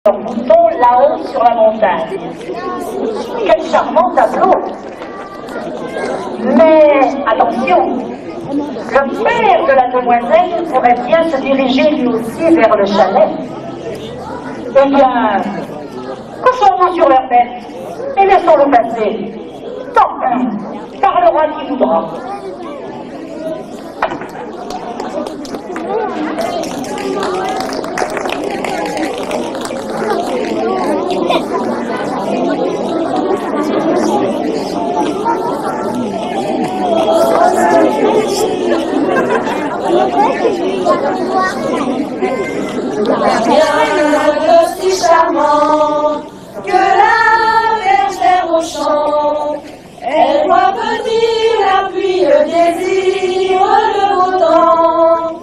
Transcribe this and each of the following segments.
leur bouton là-haut sur la montagne. Quel charmant tableau! Mais attention, le père de la demoiselle pourrait bien se diriger lui aussi vers le chalet. Eh bien, couchons-nous sur leur bête et laissons-le passer. Tant pis, parlera qui voudra. Rien de si charmant que la bergère au champ. Elle voit venir la pluie, le désir, le beau temps.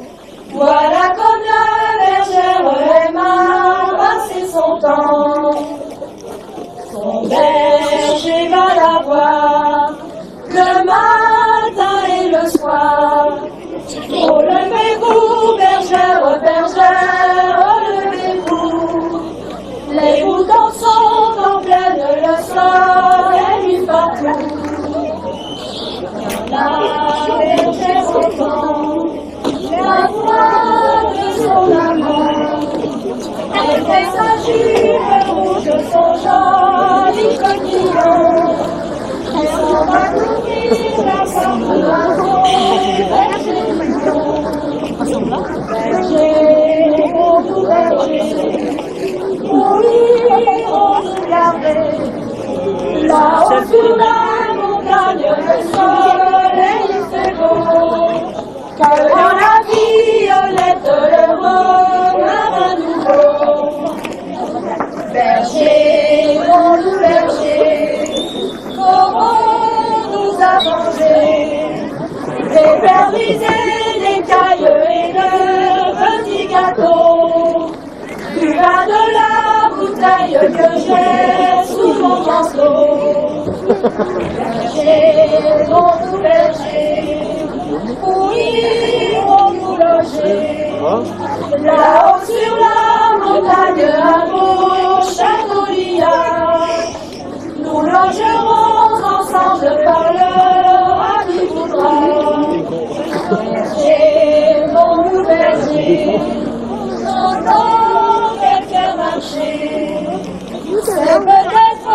Voilà comme la bergère aime à passer son temps. Son berger va la voir le matin et le soir. Oh, levez-vous, bergère, bergère, levez-vous. Les boutons sont en pleine, le soleil partout. La bergère entend la voix de son amant. Elle fait sa jupe rouge, son joli coquillon. Elle s'en va courir la porte berger, oh nous berger, oui, on nous gardait. Là-haut sur la montagne, le soleil fait beau. Que dans la violette, le renard à nouveau. Berger, oh nous berger, comment nous a mangé. Des perlisés, des cailles et de petits gâteaux. Du vin de la bouteille que j'ai sous mon manteau. Berger, mon tout berger, oui, on nous loger. Là-haut sur la montagne, un beau château-liard. Nous logerons ensemble par l'heure à qui voudra. Berger, mon berger, j'entends quelqu'un marcher. C'est peut-être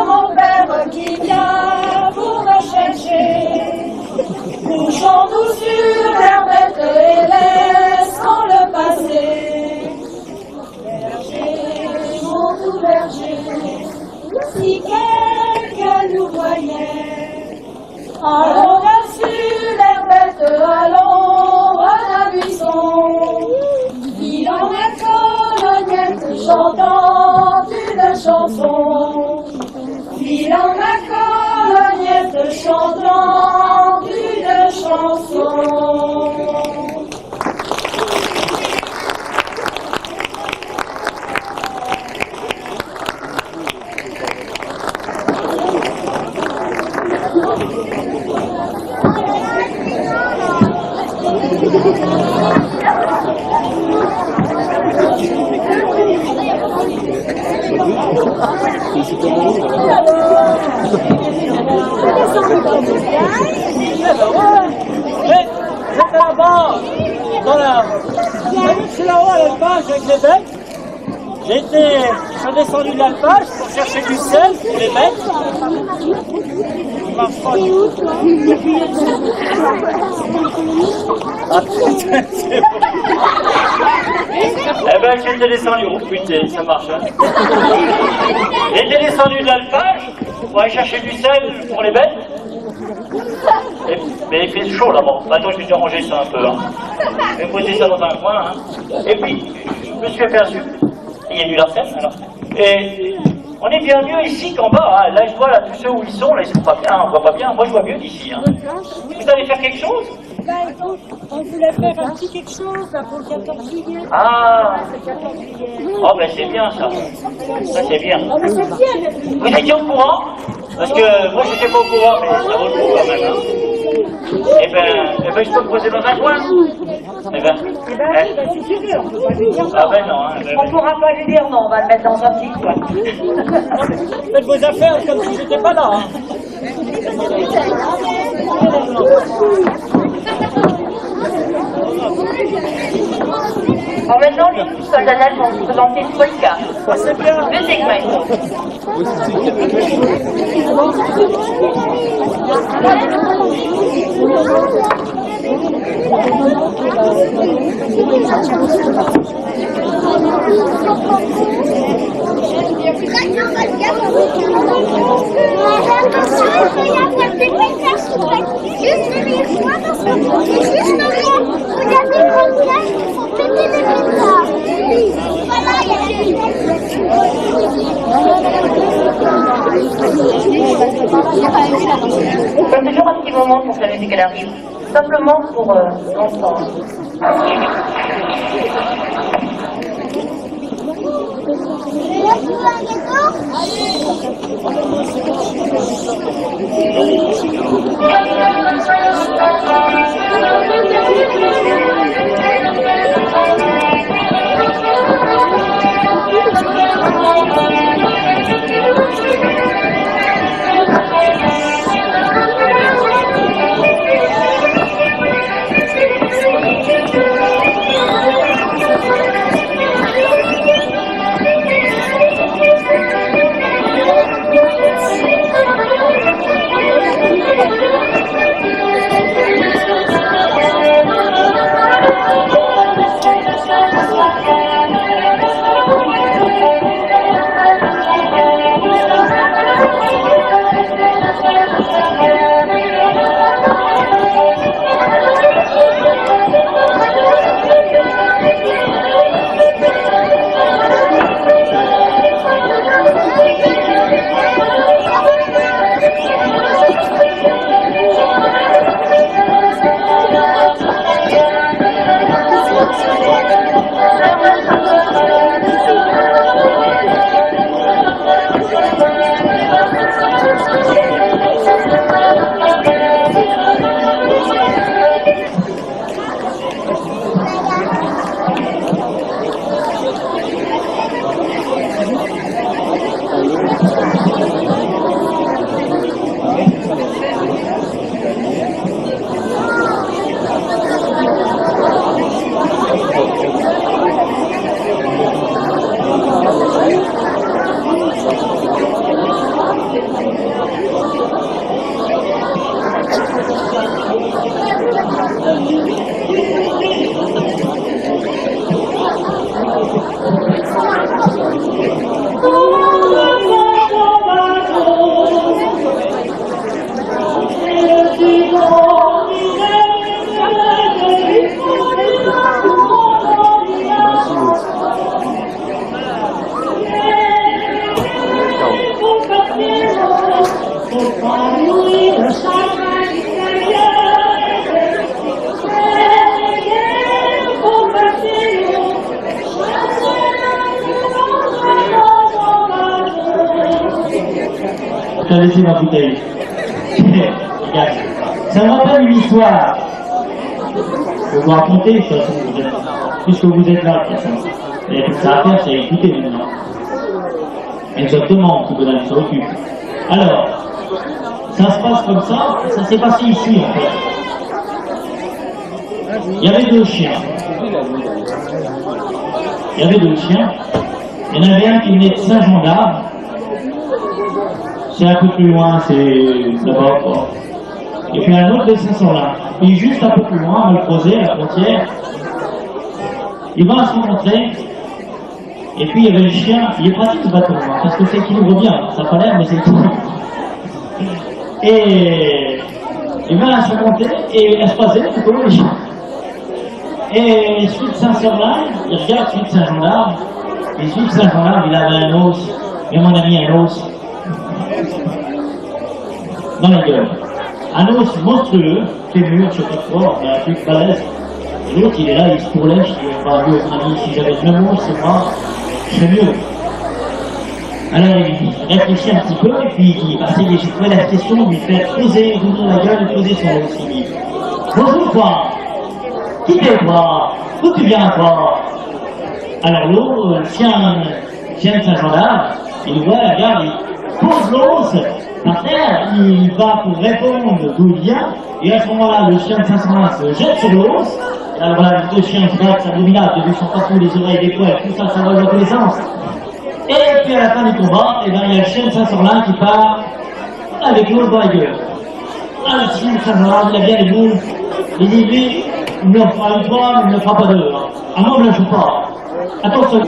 mon père qui vient pour me chercher. Couchons-nous sur l'herbette et laissons-le passer. Berger, mon tout berger, si quelqu'un nous voyait, allons sur l'herbette, allons à la buisson. Il en est coloniette, chantant une chanson. Il en a coloniette, chantant une chanson. C'était là-bas, c'est là-haut à l'alpage avec les bêtes. Je suis descendu de l'alpage pour chercher du sel pour les bêtes. Il marche pas. Ah putain, c'est bon. Eh ben j'étais descendu, oh putain, ça marche hein. J'étais descendu de l'alpage pour aller chercher du sel pour les bêtes. Mais il fait chaud là-bas. Maintenant, je vais ranger ça un peu. Hein. Je vais poser ça dans un coin. Hein. Et puis, je me suis aperçu. Il y a du larcène alors. Et on est bien mieux ici qu'en bas. Hein. Là, je vois là, tous ceux où ils sont, là, ils sont pas bien. On voit pas bien. Moi, je vois mieux d'ici. Hein. Vous allez faire quelque chose? On voulait faire un petit quelque chose là, pour le 14 juillet. Ah! C'est le 14 juillet. Oh, ben c'est bien ça. Ça, c'est bien. Oh, mais c'est bien. Vous étiez au courant? Parce que moi, j'étais pas au courant, mais ça vaut le coup quand même. Hein. Eh ben, je peux me poser dans un coin. Eh ben, Eh ben oui, ben, si tu veux, on peut pas lui dire non. ah ben non, hein, On pourra pas lui dire non, on va le mettre dans un petit coin. Faites vos affaires comme si j'étais pas là. Hein. Alors maintenant, les soldats vont se présenter une polka. C'est bien. Musique maintenant. Il faut toujours un petit moment pour que la musique elle arrive, simplement pour l'entendre. T'as laissé ma bouteille. Regarde, ça me rappelle une histoire. Je vais vous raconter, de toute façon, puisque vous êtes là, de toute façon. Il y a tout ça à faire, c'est écouter maintenant. Exactement, tout le monde s'en occupe. Alors, ça se passe comme ça s'est passé ici en fait. Il y avait deux chiens. Il y avait deux chiens. Il y en avait un qui venait de Saint-Jean-d'Arc. C'est un peu plus loin, c'est là-bas quoi. Et puis un autre de Saint-Sorlin. Et juste un peu plus loin, à Malcrozet, à la frontière, ils vont se rencontrer. Et puis il y avait le chien, il est pratique ce bateau, hein, parce que c'est équilibre bien, ça n'a pas l'air, mais c'est équilibre. Et il va se monter et à se passer tout au long des chiens. Et celui de Saint-Sorlin, il regarde celui de Saint-Jean-d'Arc, et celui de Saint-Jean-d'Arc, il avait un os, et mon ami un os, dans la gueule. Un os monstrueux, fémur, je sais pas quoi, un truc balèze. Et l'autre, il est là, il se pourlèche, il dit, bah, lui, mon ami, si j'avais le même os, c'est moi, je serais mieux. Alors il réfléchit un petit peu, et puis il dit, bah, c'est j'ai trouvé la question de lui faire poser, d'ouvrir la gueule et poser son os. Il dit, bonjour, quoi. Qui t'es toi? D'où tu viens toi? Alors l'eau, le chien de Saint-Jean-d'Arc, il voit, regarde, il pose l'os par terre, il va pour répondre d'où il vient, et à ce moment-là, le chien de Saint-Jean-d'Arc se jette sur l'os. Alors voilà, le chien se gratte, c'est abominable, j'ai vu son partout, les oreilles, les poils, tout ça, ça va dans tous les sens. Et puis à la fin du combat, eh ben, il y a le chien de Saint-Jean-d'Arc qui part avec l'os dans la gueule. Ah, le chien de Saint-Jean-d'Arc, il a bien les boules, il dit lui, il me le fera une fois, mais il ne le fera pas deux. Hein. Ah moi, je ne le joue pas. Attention.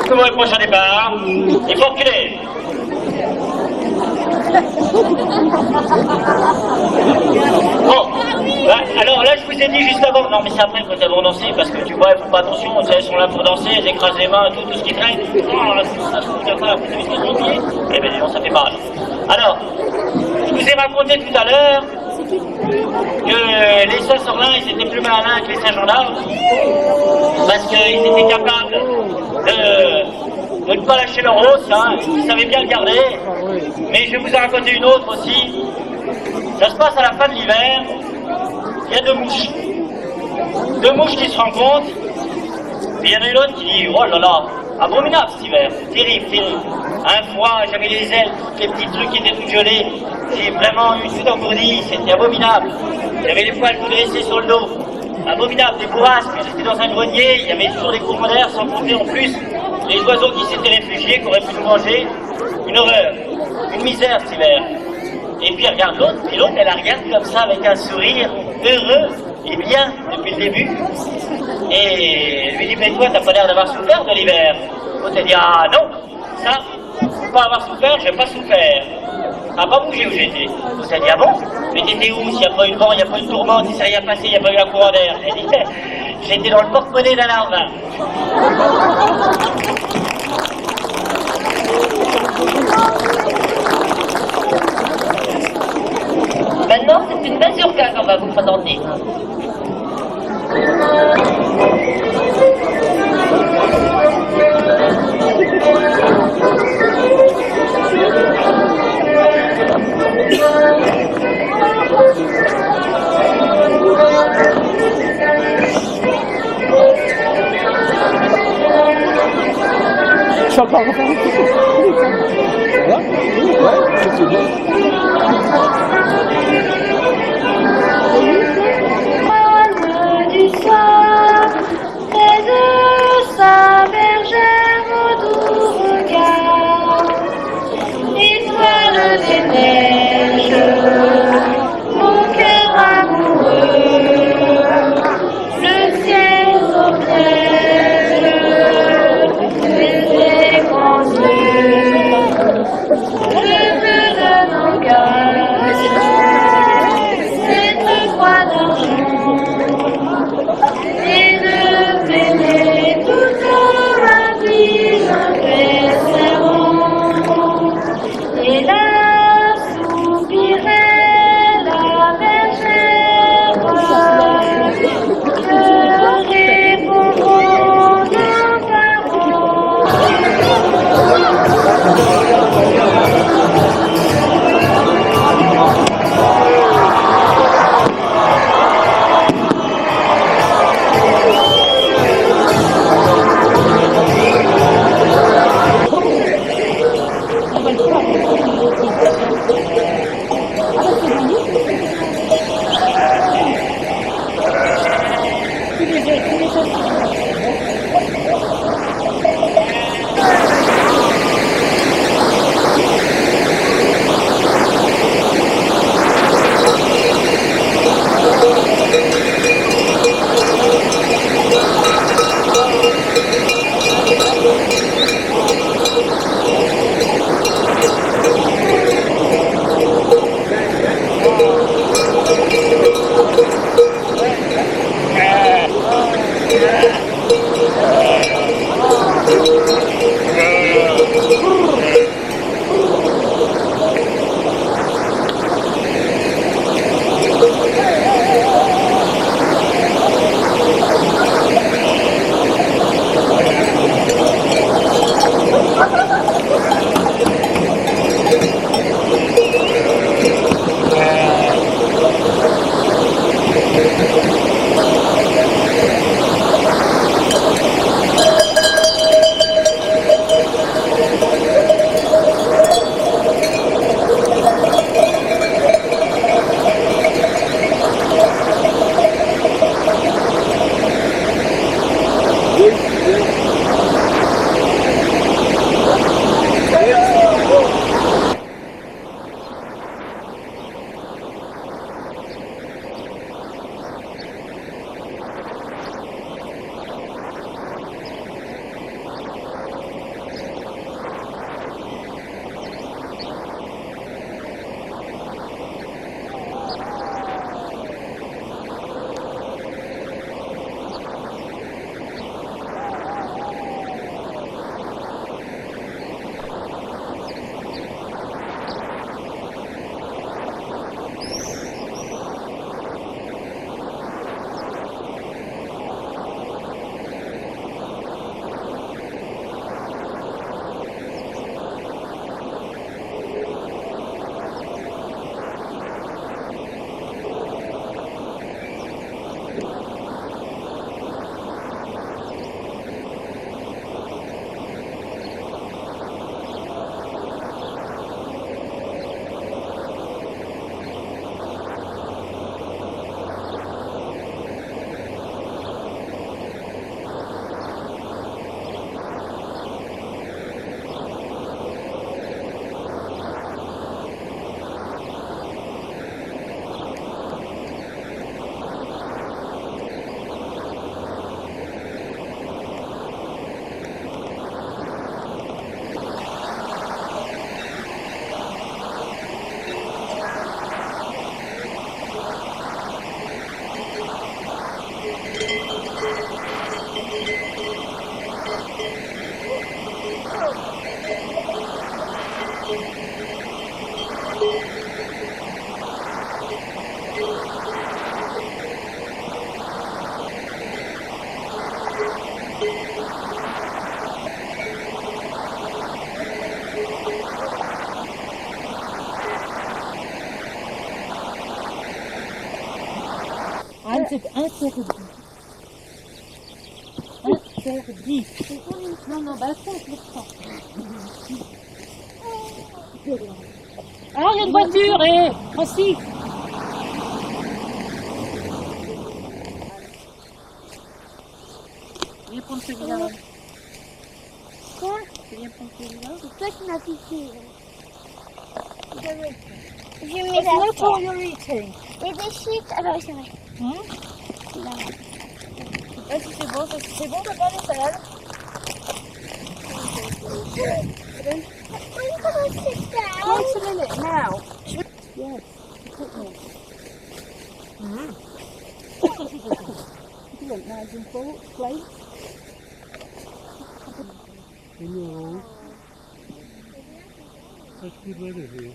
Pour le prochain départ, il faut reculer. Bon, bah, alors là je vous ai dit juste avant, non mais c'est après quand elles vont danser, parce que tu vois, elles font pas attention, elles sont là pour danser, elles écrasent les mains, tout ce qui traîne. Oh là, ça se fout de pas, vous savez ce qu'ils ont pied. Eh ben non, ça fait mal. Alors, je vous ai raconté tout à l'heure que les Saint-Sorlins, ils étaient plus malins que les Saint-Jean-d'Arc, parce qu'ils étaient capables de ne pas lâcher leur os, hein, ils savaient bien le garder. Mais je vous ai raconté une autre aussi. Ça se passe à la fin de l'hiver, il y a deux mouches. Deux mouches qui se rencontrent, puis il y en a une autre qui dit, oh là là, abominable cet hiver, terrible, terrible. Un froid, j'avais les ailes, les petits trucs qui étaient tout gelés, j'ai vraiment eu tout engourdi, c'était abominable. J'avais les poils tout dressés sur le dos, abominable, des bourrasques, j'étais dans un grenier, il y avait toujours des courants d'air, sans compter en plus les oiseaux qui s'étaient réfugiés, qui auraient pu nous manger, une horreur, une misère cet hiver. Et puis regarde l'autre, et l'autre elle la regarde comme ça avec un sourire heureux et bien depuis le début. Et elle lui dit, mais toi t'as pas l'air d'avoir souffert de l'hiver. L'autre elle dit, ah non, ça, pas avoir souffert, j'ai pas souffert. Ah, pas bougé où j'étais. L'autre elle dit, ah bon, mais t'étais où? S'il n'y a pas eu de vent, il n'y a pas eu de tourmente, il s'est rien passé, il n'y a pas eu un courant d'air. Elle dit, j'étais dans le porte-monnaie d'un larbin. Maintenant, c'est une mazurka qu'on va vous présenter. Du soir, près de sa bergère au doux regard, étoile des neiges, mon cœur amoureux, le ciel sauve les grands yeux. c'est interdit. Interdit. Non, non, bah attends, je le prends. Ah, il y a une voiture, Francis. Viens prendre celui-là. Quoi? Viens prendre celui-là. C'est toi qui m'as piqué. Je mets It's la not all you're eating. Et des chips. Ah bah oui, c'est vrai. Là. Est-ce que c'est bon? C'est bon, papa, les salades? When can I sit down? Wait a minute, now. Yes. You want knives and forks, plates? Hello. Such good weather here.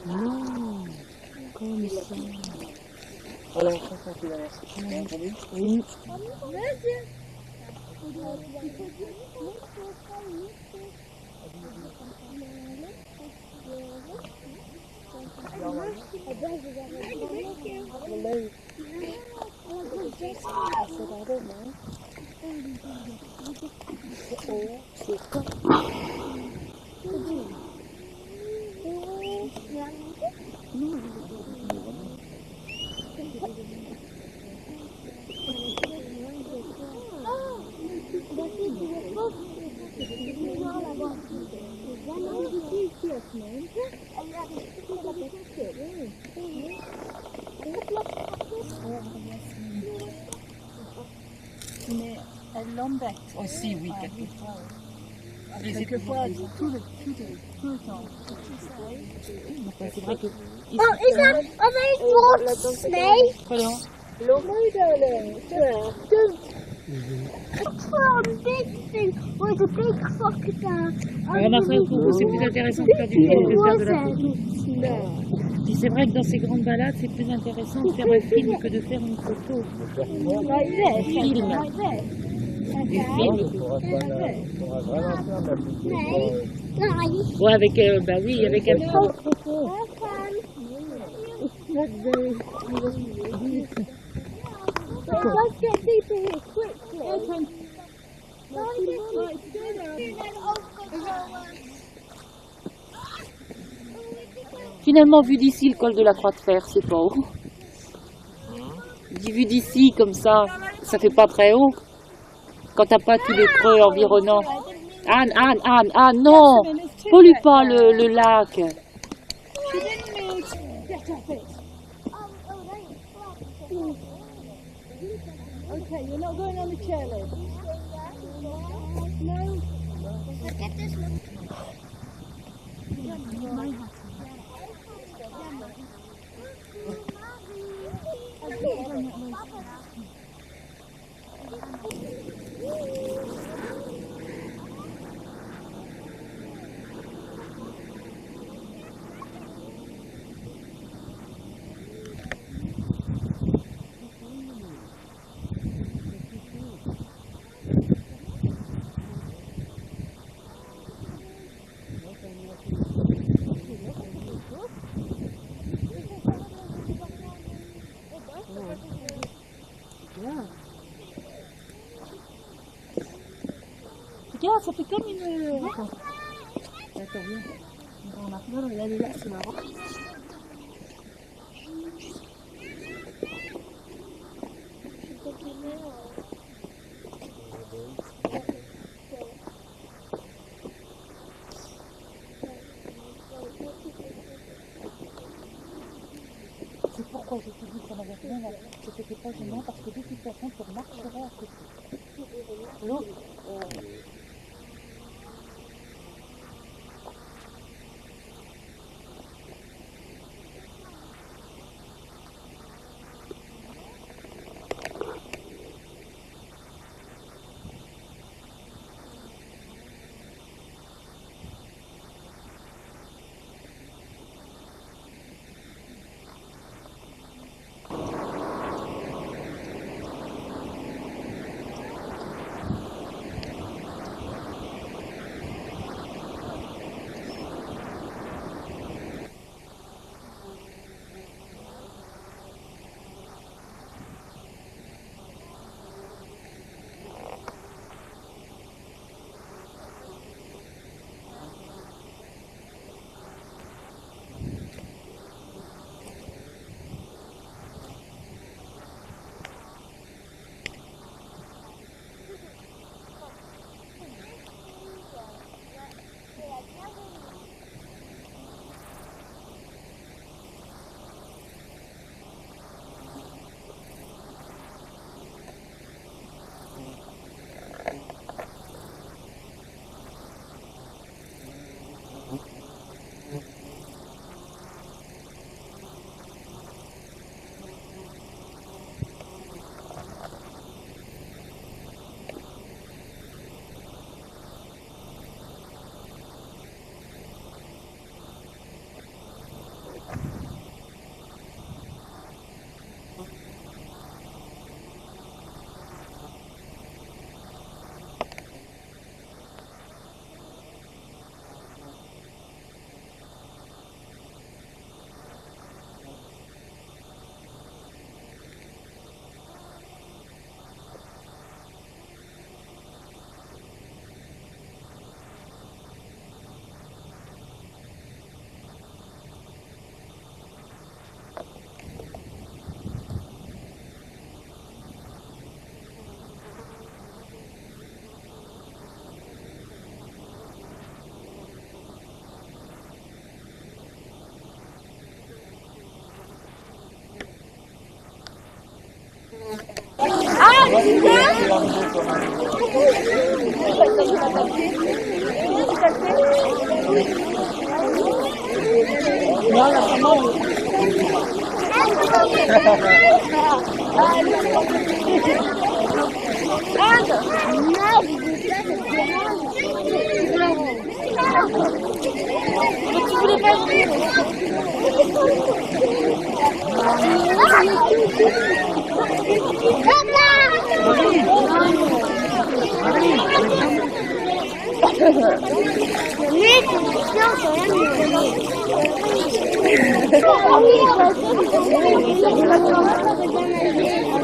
Non, comme ça. Alors, ça, tu l'as entendu? Oui. Mais elle l'embête. Aussi, oui, quelquefois. Quelquefois, tout le temps. C'est vrai que. Oh, is that a very small snake? Pardon. No, darling. A big thing with a big crocodile. Remarquez que c'est plus intéressant de faire du film que de faire de la photo. Puis c'est vrai que dans ces grandes balades, c'est plus intéressant de faire un film que de faire une photo. Like this. Film. Like this. Du Okay. film. Nice. Ouais, avec, bah oui, avec un. Let's get people here quickly. Finalement, vu d'ici, le col de la Croix de Fer, c'est pas haut. Vu d'ici, comme ça fait pas très haut. Quand t'as pas tous les creux environnants. Anne, non! Pollue pas le lac. Okay, you're not going on the chairlift. No. Get this one. Regarde, ça fait comme une... Attends. Viens. Non, il est là, c'est marrant. C'est pourquoi je te dis que ça n'avait rien à faire, que c'était pas gênant, parce que de toute façon, tu remarcherais à côté. L'autre,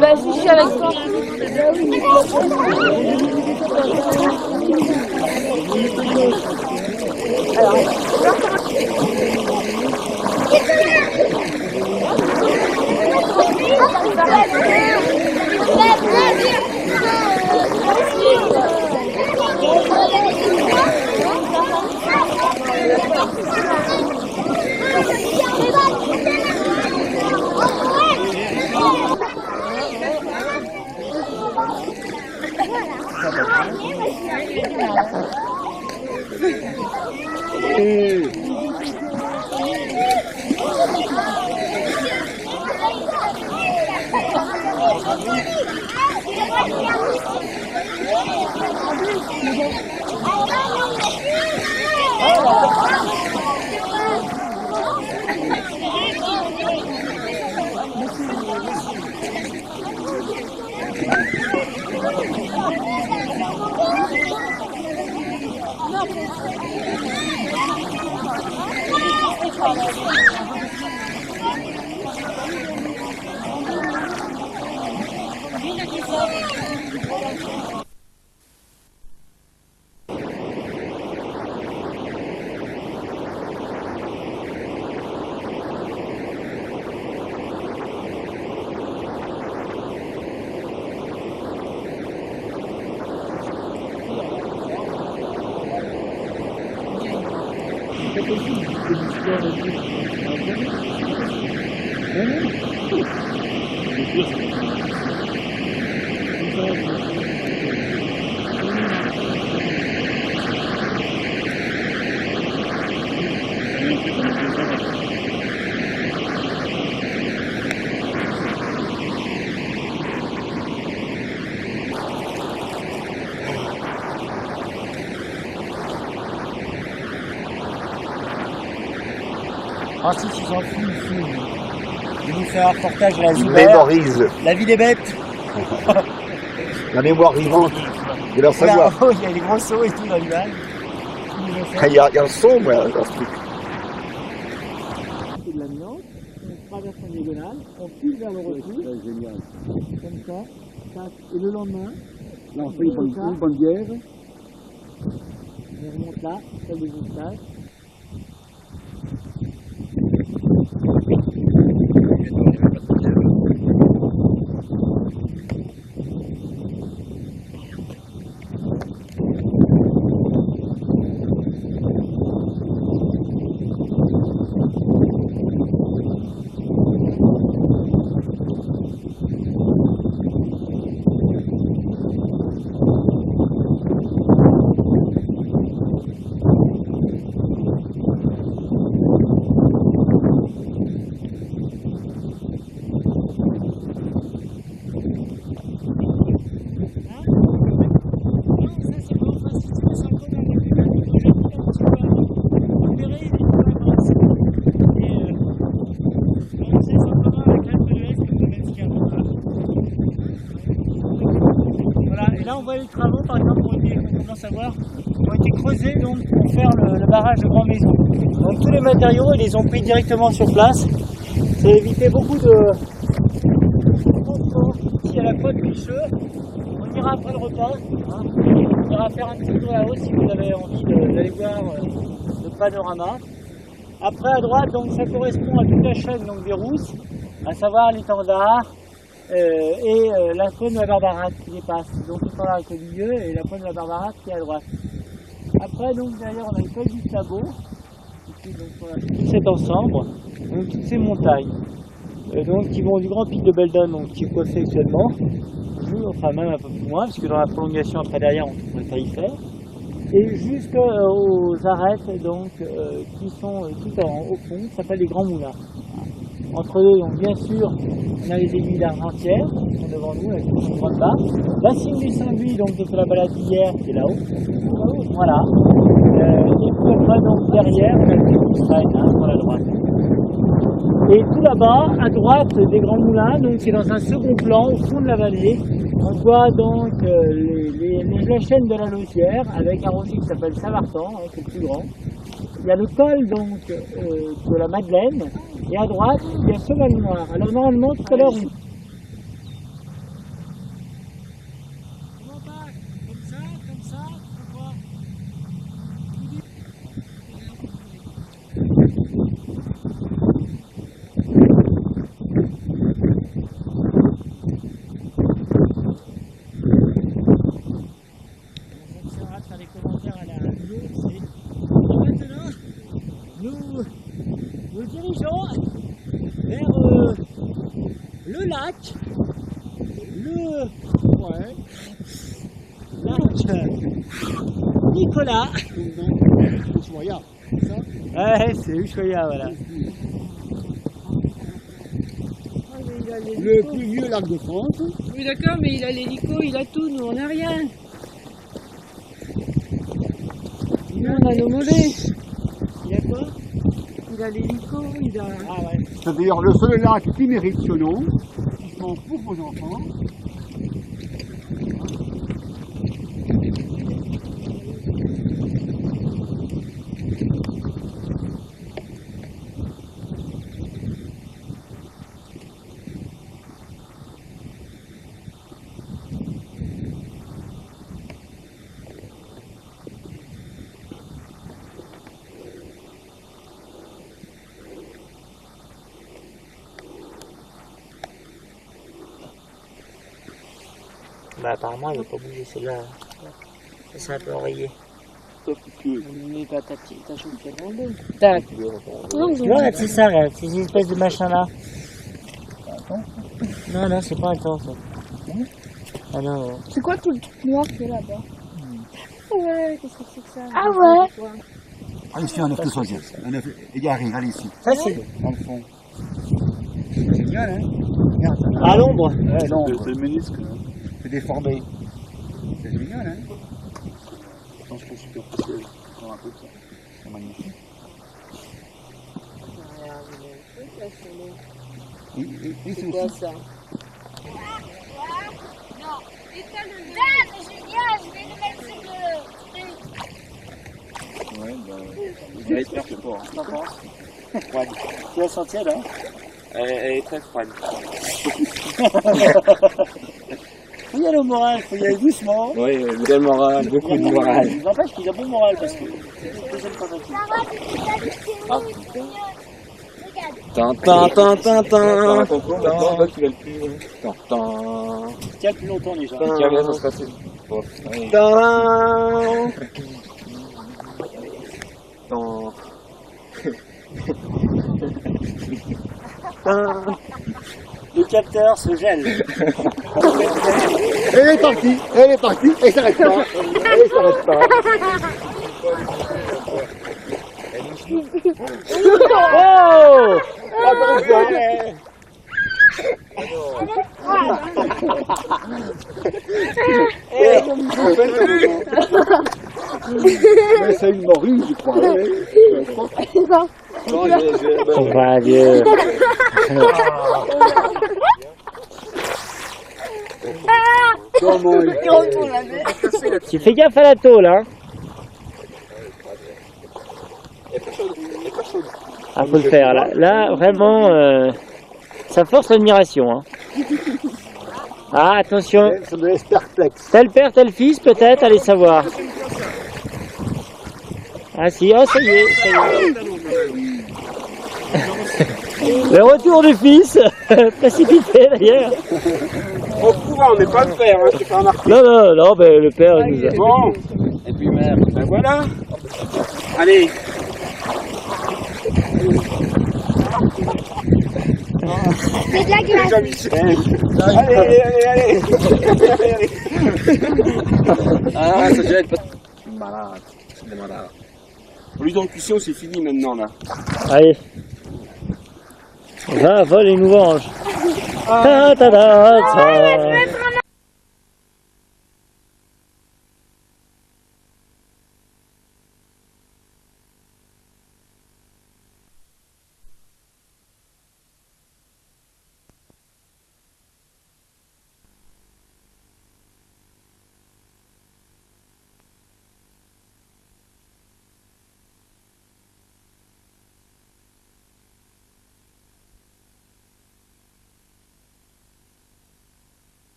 Bah, si je suis avec toi. Ah si, ils s'en foutent, ils nous fait un reportage à la Il Zoubert. mémorise La vie des bêtes. la mémoire vivante de leur savoir. Regarde, oh, il y a les gros sauts et tout dans l'image. Il y a un son, moi, dans ce truc. C'est de l'amiante, on traverse en diagonale, on file vers le retour. C'est génial. Comme ça, tac, et le lendemain, là on fait une bonne bière. On remonte là, ça des moustaches. Et là on voit les travaux par exemple qu'on commence à voir qui ont été creusés donc, pour faire le barrage de Grand Maison. Donc tous les matériaux ils les ont pris directement sur place. Ça a évité beaucoup de transport ici à la côte du Picheux. On ira après le repas. Hein. On ira faire un petit tour là-haut si vous avez envie d'aller voir le panorama. Après à droite donc ça correspond à toute la chaîne donc, des Rousses, à savoir l'étendard. La faune de la Barbaratte qui dépasse, donc l'étendard est au milieu et la faune de la Barbaratte qui est à droite. Après donc derrière on a le col du Sabot, ici donc voilà, tout cet ensemble, donc toutes ces montagnes, donc qui vont du grand pic de Beldon donc qui est coiffé actuellement, nous, enfin même un peu plus loin, parce que dans la prolongation après derrière, on ne pourrait pas y faire. Et jusqu'aux arêtes donc, qui sont tout au fond, qui s'appellent les Grands Moulins. Entre eux, donc, bien sûr, on a les aiguilles d'Argentière, qui sont devant nous, avec une grande barre. La cime du Saint-Buis, donc, qui est la balade d'hier, qui est là-haut. Voilà. Et puis après, donc, derrière, on a le Pied-Poustraine, sur la droite. Et tout là-bas, à droite des Grands Moulins, donc, c'est dans un second plan, au fond de la vallée. On voit donc la chaîne de la Lausière, avec un rocher qui s'appelle Saint-Martin, qui est le plus grand. Il y a le col donc, de la Madeleine, et à droite, il y a Cheval Noir. Alors normalement, tout à l'heure, nous dirigeons vers le lac, lac Nicolas. Ushuaïa, c'est ça? Ouais, c'est Ushuaïa, voilà. Le plus vieux lac de France. Oui, d'accord, mais il a l'hélico, il a tout, nous on n'a rien. Nous on a nos mollets. Il y a quoi? Il a l'hélico, il a... Ah ouais. C'est d'ailleurs le seul lac qui mérite ce nom, qui sont pour vos enfants. Bah apparemment elle va pas bouger celle-là. C'est un peu enrayé. Mais pas ta chaussure dans le dos. Tac. Tu vois, c'est ça là, ces espèces de machins là. Non, non, c'est pas un temps ça. Ah non, non. C'est quoi tout le truc noir qui est là-bas? Ouais, qu'est-ce que c'est que ça? Ah ouais. Ah, ici, un œuf de soisier. Un œuf égaré, allez ici. Ça c'est Dans le fond. C'est génial, hein? Regarde, ça. à l'ombre. Ouais, l'ombre. C'est le ménisque. Là. C'est déformé. C'est génial, hein? Attends, je pense superficiel. Encore un peu de ça. C'est magnifique. Et c'est aussi. ça? Ouais, bah. Il va être faire fort. Hein. T'en penses? Froide. Tu l'as senti là? Elle est très froide. Faut y aller au moral, faut y aller doucement. Oui, le moral, beaucoup de moral. N'empêche qu'il a bon moral parce que c'est une deuxième tentative. Tintin, tintin, tintin. Tintin, tu vas le plus. Tintin. Tiens plus longtemps déjà. Tiens, bien, ça se passe. Tintin. Le capteur se gèle. Elle est partie, et s'arrête pas. Elle s'arrête pas. Oh! Mais c'est une morue, je crois. On va Dieu. Tu fais gaffe à la tôle, hein. Ah, faut le faire, là. Là, vraiment, ça force l'admiration, hein. Ah, attention. Ça me laisse perplexe. Tel père, tel fils, peut-être, allez savoir. Ah si, oh ça y est, ça y est. Le retour du fils, précipité d'ailleurs. Au courant, mais pas le père, hein, c'est pas un artiste. Non, non, non, ben, le père, il nous a... Bon, et puis merde, ben voilà. Allez. C'est de la glace. Allez. Ah, ça jette pas. Malade. C'est des malades. L'identification, c'est fini maintenant, là. Allez. Va, vole et nous venge. Ta ta ta ta.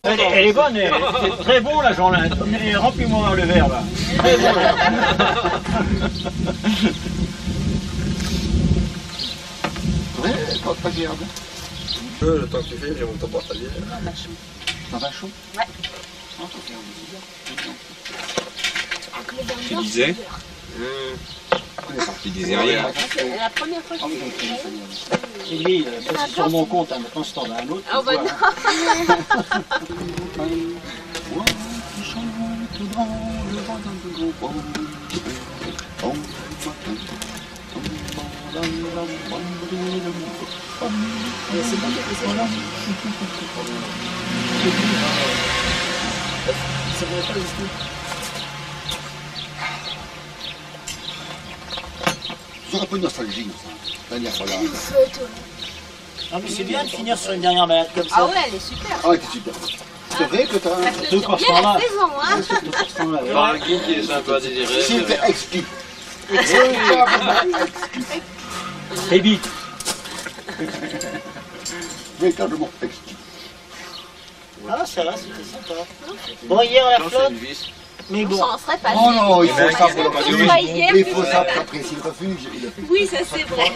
Elle est bonne, c'est très bon la Jean-Lin. Remplis-moi le verre là. Très bon. Ouais, pas de garde. Le temps que tu fais, j'ai mon temps pour ta bière. Dans un chaud? Ouais. Tu disais Tu disais rien. La première fois que je suis Et lui, ça c'est sur mon compte, hein. Maintenant c'est en un autre. Ah bah non. C'est un peu nostalgique, ça. Dernière fois là. Ah mais c'est bien de finir sur une dernière balade comme ça. Ah ouais, elle est super. Ah, t'es super. C'est vrai que t'as Deux par ce temps-là. Il y aura un guide qui est sympa à désirer. C'était exquis. Baby. Véritablement exquis. Ah ça va, c'était sympa. Bon hier la flotte, mais On bon. s'en serait pas Oh non, il Mais faut ça pour le Plus pas hier, Il plus faut ça. ça pour apprécier le refuge. Oui, ça c'est vrai.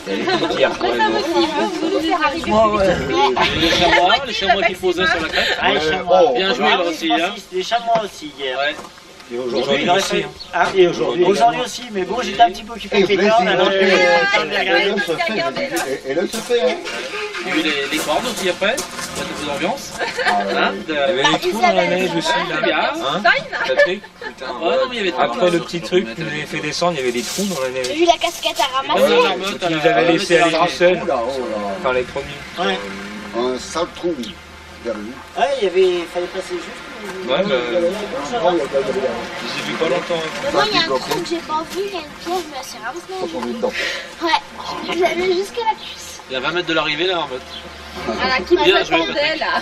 Elle est litière pour les autres. Vous nous faire arriver Les chamois qui posaient sur la crête. Ah, les chamois. Bien joué là aussi. Hein. Les chamois aussi hier. Ouais. Et aujourd'hui aussi. Ah, et aujourd'hui. Aujourd'hui aussi, mais bon, j'étais un petit peu occupé avec les cornes, alors Et l'œil se fait. Et l'œil se fait, hein. Il y a eu les cordes aussi après. Pour toute l'ambiance. Il y avait les trous dans la neige aussi, là. Bien. Hein Patrick Putain, Ouais, non, mais il y avait après le petit truc qui nous avait fait descendre, il y avait des trous dans la neige. J'ai eu la casquette à ramasser. Tu nous avais laissé aller tout seul. Enfin, les premiers. Ouais. Un sale trou. Ah, il fallait passer juste. Ouais, mais j'ai vu pas longtemps. Mais moi, il y a un trou que j'ai pas vu, il y a une pierre, je me suis ramassée. Ouais, je l'avais jusqu'à la cuisse. Il y a 20 mètres de l'arrivée là, en mode. Voilà, qui m'a Bien fait joué, tomber là.